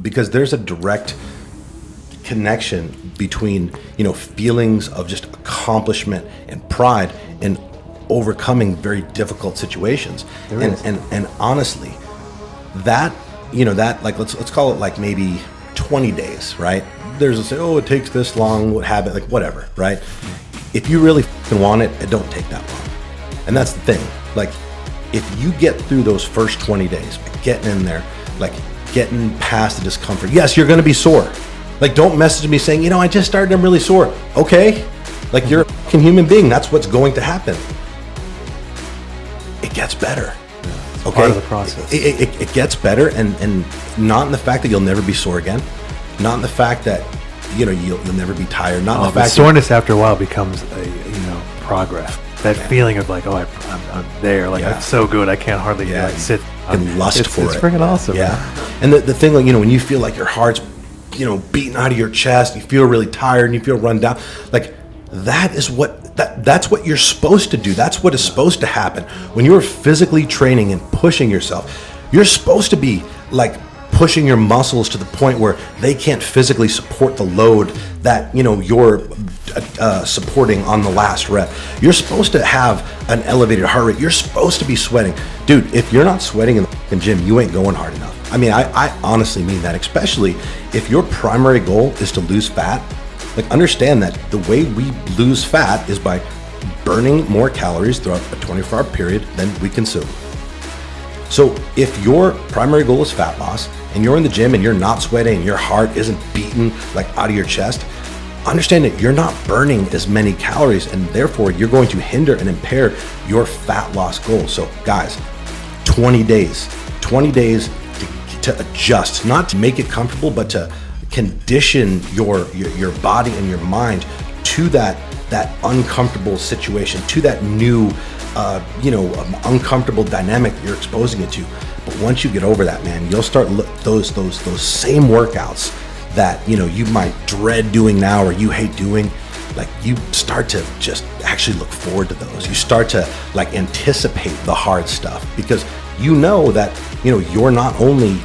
because there's a direct connection between, feelings of just accomplishment and pride and overcoming very difficult situations. And honestly, that, like, let's call it like maybe 20 days, right? There's a say, oh, it takes this long, what habit, like whatever, right? If you really want it, it don't take that long. And that's the thing. Like, if you get through those first 20 days, getting in there, like getting past the discomfort, yes, you're going to be sore. Like, don't message me saying, I just started, I'm really sore. Okay. Like, you're a fucking human being. That's what's going to happen. It gets better. It's part of the process. It gets better, and not in the fact that you'll never be sore again. Not in the fact that, you'll never be tired. Not in the fact soreness after a while becomes progress. That feeling of like, I'm there. Like, it's so good. I can't hardly sit and lust for it. It's freaking awesome. Yeah. And the thing, like, when you feel like your heart's, beating out of your chest, you feel really tired and you feel run down, like, that's what you're supposed to do. That's what is supposed to happen. When you're physically training and pushing yourself, you're supposed to be like pushing your muscles to the point where they can't physically support the load that, you're supporting on the last rep. You're supposed to have an elevated heart rate. You're supposed to be sweating. Dude, if you're not sweating in the gym, you ain't going hard enough. I mean, I honestly mean that, especially if your primary goal is to lose fat. Like, understand that the way we lose fat is by burning more calories throughout a 24-hour period than we consume. So if your primary goal is fat loss and you're in the gym and you're not sweating and your heart isn't beating like out of your chest, understand that you're not burning as many calories, and therefore you're going to hinder and impair your fat loss goal. So guys, 20 days to adjust, not to make it comfortable, but to condition your body and your mind to that uncomfortable situation, to that new uncomfortable dynamic that you're exposing it to. But once you get over that, man, you'll start those same workouts that you might dread doing now or you hate doing. Like, you start to just actually look forward to those. You start to like anticipate the hard stuff, because that you're not only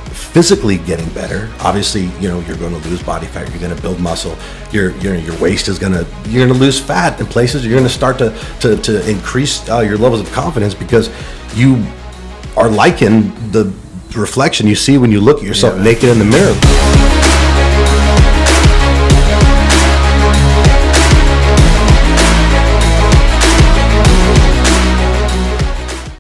physically getting better. Obviously, you're going to lose body fat, you're going to build muscle, your waist is you're going to lose fat in places. You're going to start to increase your levels of confidence, because you are liking the reflection you see when you look at yourself naked in the mirror.